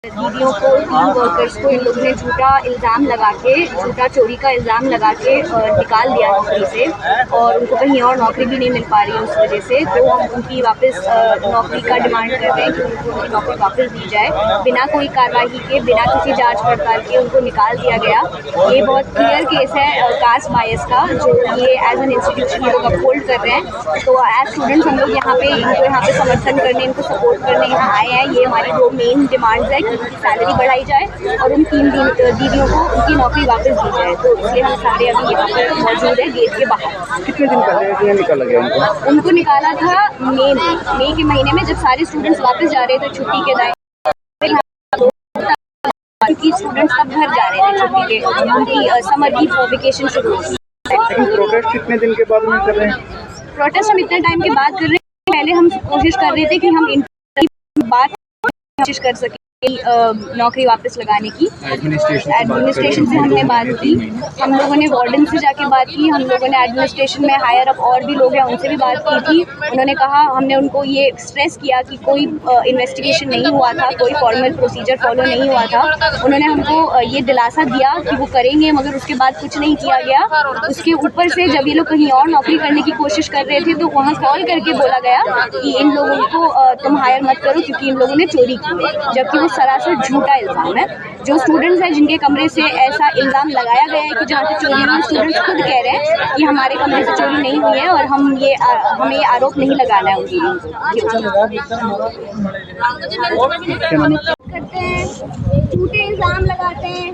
दीदियों को, team workers को इन लोगों ने झूठा चोरी का इल्ज़ाम लगा के निकाल दिया नौकरी से, और उनको कहीं और नौकरी भी नहीं मिल पा रही है उस वजह से। तो हम उनकी वापस नौकरी का डिमांड कर रहे हैं कि उनको उनकी नौकरी वापस दी जाए। बिना कोई कार्रवाई के, बिना किसी जांच पड़ताल के उनको निकाल दिया गया। ये बहुत क्लियर केस है कास्ट बायस का, जो ये एज एन इंस्टीट्यूशन हम लोग अपहोल्ड कर रहे हैं। तो एज स्टूडेंट्स हम लोग इनको यहाँ पे समर्थन करने, इनको सपोर्ट करने यहाँ आए हैं। ये हमारी दो मेन डिमांड्स है कि उनकी सैलरी बढ़ाई जाए और उन 3 दीदियों को उनकी नौकरी वापस दी जाए। तो इसलिए हम सारे अभी यहाँ पर मौजूद है गेट के बाहर। कितने दिन पहले निकाला गया उनको निकाला था मई के महीने में, जब सारे स्टूडेंट्स वापस जा रहे थे छुट्टी के दायरे, क्योंकि स्टूडेंट्स अब घर जा रहे थे छुट्टी के, उनकी समर की वेकेशन शुरू हुई। प्रोटेस्ट कितने दिन के बाद में कर रहे हैं? प्रोटेस्ट हम इतने टाइम के बाद कर रहे हैं। पहले हम कोशिश कर रहे थे कि हम कोशिश कर सकें नौकरी वापस लगाने की। एडमिनिस्ट्रेशन से हमने बात की, हम लोगों ने वार्डन से जाके बात की, हम लोगों ने एडमिनिस्ट्रेशन में हायर अप और भी लोग हैं उनसे भी बात की थी। उन्होंने कहा, हमने उनको ये स्ट्रेस किया कि कोई इन्वेस्टिगेशन नहीं हुआ था, कोई फॉर्मल प्रोसीजर फॉलो नहीं हुआ था। उन्होंने हमको ये दिलासा दिया कि वो करेंगे, मगर उसके बाद कुछ नहीं किया गया। उसके ऊपर से जब ये लोग कहीं और नौकरी करने की कोशिश कर रहे थे तो वहाँ कॉल करके बोला गया कि इन लोगों को तुम हायर मत करो क्योंकि इन लोगों ने चोरी की है, जबकि वो सरासर झूठा इल्ज़ाम है। जो स्टूडेंट्स हैं जिनके कमरे से ऐसा इल्ज़ाम लगाया गया है कि जहाँ से चोरी हुई, स्टूडेंट्स खुद कह रहे हैं कि हमारे कमरे से चोरी नहीं हुई है और हमें ये आरोप नहीं लगाना है उनके करते हैं, झूठे इल्ज़ाम लगाते हैं।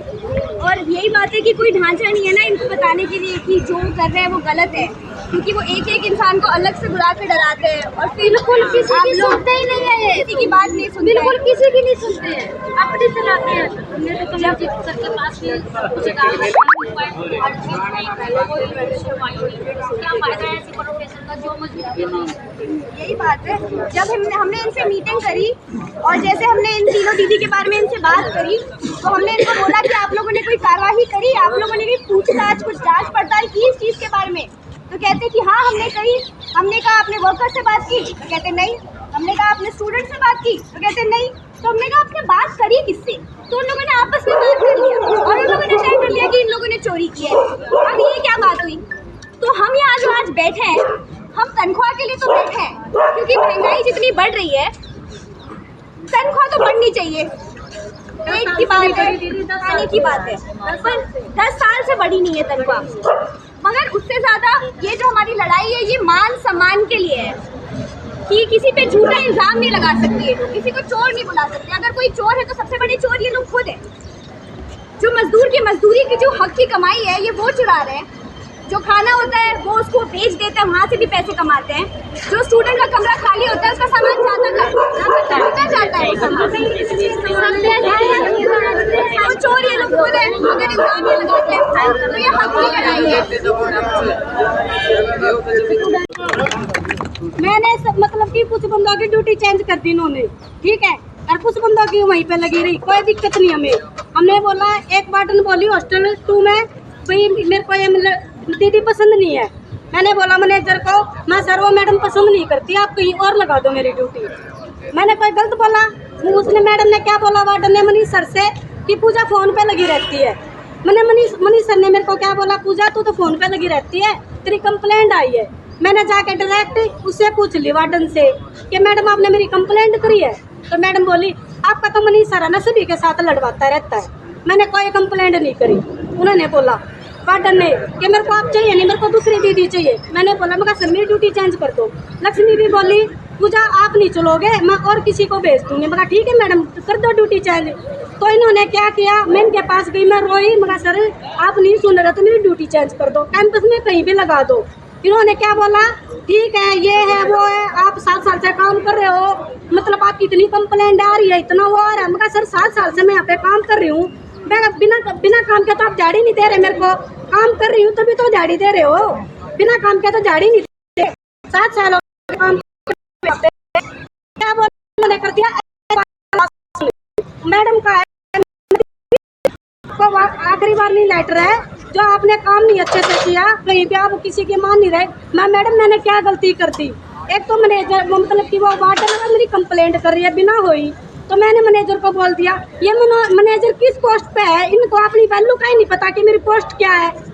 और यही बात है कि कोई ढांचा नहीं है ना इनको बताने के लिए कि जो कर रहे हैं वो गलत है, क्योंकि वो एक एक इंसान को अलग से बुला के डराते हैं और बिल्कुल किसी की सुनते ही नहीं है, किसी की बात नहीं सुनते, बिल्कुल किसी की नहीं सुनते हैं, अपने चलाते हैं। सबके पास यही बात है। जब हमने इनसे मीटिंग करी और जैसे हमने इन तीनों दीदी के बारे में इनसे बात करी तो हमने इनको बोला कि आप लोगों ने कोई कार्रवाई करी, आप लोगों ने भी पूछताछ, कुछ जांच पड़ताल की इस चीज़ के बारे में? तो कहते कि हाँ हमने करी। हमने कहा आपने वर्कर से बात की? तो कहते नहीं। हमने कहा आपने स्टूडेंट से बात की? तो कहते नहीं। तो हमने कहा आपने बात करी किससे? तो उन लोगों ने आपस में बात कर लिया और उन लोगों ने तय कर लिया कि इन लोगों ने चोरी की है। अब ये क्या बात हुई? तो हम यहाँ जो आज बैठे हैं, हम तनख्वाह के लिए तो बैठे हैं, क्योंकि महंगाई जितनी बढ़ रही है तनख्वाह तो बढ़नी चाहिए। एक की बात है, खाने की बात है, पर 10 साल से बढ़ी नहीं है तनख्वाह। मगर उससे ज़्यादा ये जो हमारी लड़ाई है ये मान सम्मान के लिए है कि किसी पे झूठा इल्ज़ाम नहीं लगा सकती है, किसी को चोर नहीं बुला सकते। अगर कोई चोर है तो सबसे बड़े चोर ये लोग खुद है। जो मजदूर की मजदूरी की जो हक की कमाई है ये वो चुरा रहे हैं। जो खाना होता है वो उसको बेच देते हैं, वहाँ से भी पैसे कमाते हैं। जो स्टूडेंट का कमरा खाली होता है उसका सामान जाता है वो चोर ये लोग खुद है, मगर इल्ज़ाम ये लगाते हैं। तो ये हक की लड़ाई है। मैंने मतलब कि कुछ बंदों की ड्यूटी चेंज कर दी इन्होंने, ठीक है, और कुछ बंदों की वहीं पे लगी रही, कोई दिक्कत नहीं हमें। हमने बोला एक बाटन बोली हॉस्टल 2 में भाई मेरे को ये दीदी पसंद नहीं है। मैंने बोला मैनेजर को, मैं सर वो मैडम पसंद नहीं करती, आप कहीं और लगा दो मेरी ड्यूटी। मैंने कोई गलत बोला? उसने मैडम ने क्या बोला वार्डन ने मनीष सर से कि पूजा फ़ोन पे लगी रहती है। मैंने मनीष सर ने मेरे को क्या बोला, पूजा तू तो फ़ोन पे लगी रहती है, तेरी कंप्लेंट आई है। मैंने जाके डायरेक्ट उससे पूछ ली वार्डन से कि मैडम आपने मेरी कंप्लेंट करी है? तो मैडम बोली आपका तो मनीष सर है ना सभी के साथ लड़वाता रहता है। मैंने कोई कंप्लेंट नहीं करी। उन्होंने बोला वार्डन ने कि मेरे को आप चाहिए नहीं, मेरे को दूसरी दीदी चाहिए। मैंने बोला मैं सर मेरी ड्यूटी चेंज कर दो। लक्ष्मी भी बोली पूजा आप नहीं चलोगे, मैं और किसी को भेज दूँगी। मैं ठीक है मैडम कर दो ड्यूटी चेंज। तो इन्होंने क्या किया, मैं इनके पास गई, मैं रोई, मगर सर आप नहीं सुन रहे तो मेरी ड्यूटी चेंज कर दो, कैंपस में कहीं भी लगा दो। इन्होंने क्या बोला, ठीक है ये है वो है, आप 7 साल से काम कर रहे हो, मतलब आपकी इतनी कंप्लेंट आ रही है, इतना वो आ रहा है। मैं कहा सर 7 साल से मैं यहाँ पे काम कर रही हूँ, मैं बिना काम के तो आप झाड़ी नहीं दे रहे मेरे को, काम कर रही हूँ तभी तो झाड़ी दे रहे हो, बिना काम के तो झाड़ी नहीं दे। 7 साल काम क्या बोले कर दिया मैडम का आखिरी बार नहीं लेटर है, जो आपने काम नहीं अच्छे से किया, कहीं पे आप किसी की मान नहीं रहे। मैडम मैंने क्या गलती कर दी, एक तो मैनेजर मतलब कि वो वार्डन मेरी कंप्लेंट कर रही है बिना हुई, तो मैंने मैनेजर को बोल दिया ये मैनेजर किस पोस्ट पे है, इनको अपनी वैल्यू का ही नहीं पता कि मेरी पोस्ट क्या है।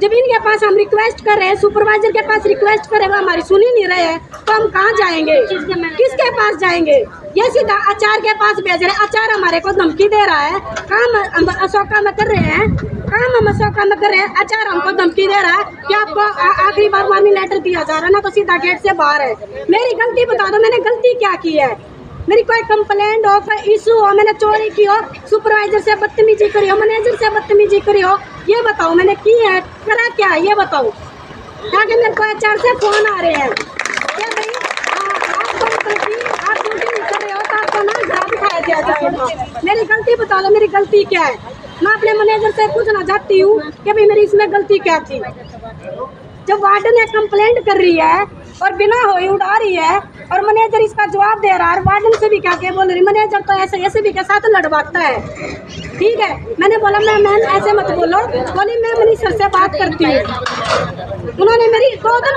जब इनके पास हम रिक्वेस्ट कर रहे हैं, सुपरवाइजर के पास रिक्वेस्ट कर रहे हैं, वो हमारी सुन ही नहीं रहे हैं, तो हम कहाँ जाएंगे, किसके पास जाएंगे। ये सीधा आचार्य के पास भेज रहे हैं, आचार्य हमारे को धमकी दे रहा है, काम हम अशोका में कर रहे हैं, काम हम अशोका में कर रहे हैं, आचार्य हमको धमकी दे रहा है कि आपको आखिरी बार वार्निंग लेटर दिया जा रहा है ना, तो सीधा गेट से बाहर है। मेरी गलती बता दो, मैंने गलती क्या की है, मेरी कोई कंप्लेंट हो, कोई इशू हो, मैंने चोरी की हो, सुपरवाइजर से बदतमीजी करी हो, मैनेजर से बदतमीजी करी हो, ये बताओ मैंने की है, करा क्या है ये बताओ। ताकि मेरे को HR से फोन आ रहे हैं क्या भाई आप ड्यूटी नहीं कर रहे हो तो आपको ना घर बिठाया दिया जाएगा। मेरी गलती बता दो, मेरी गलती क्या है, मैं अपने मैनेजर से पूछना चाहती हूँ कि भाई मेरी इसमें गलती क्या थी। जब वार्डन कंप्लेंट कर रही है और बिना होई उड़ा रही है और मैनेजर इसका जवाब दे रहा है, वार्डन से भी क्या क्या बोल रही, मैनेजर तो ऐसे भी के साथ लड़वाता है। ठीक है, मैंने बोला मैम ऐसे मत बोलो, बोली मैं मनीष सर से बात करती हूँ। उन्होंने मेरी 2 दिन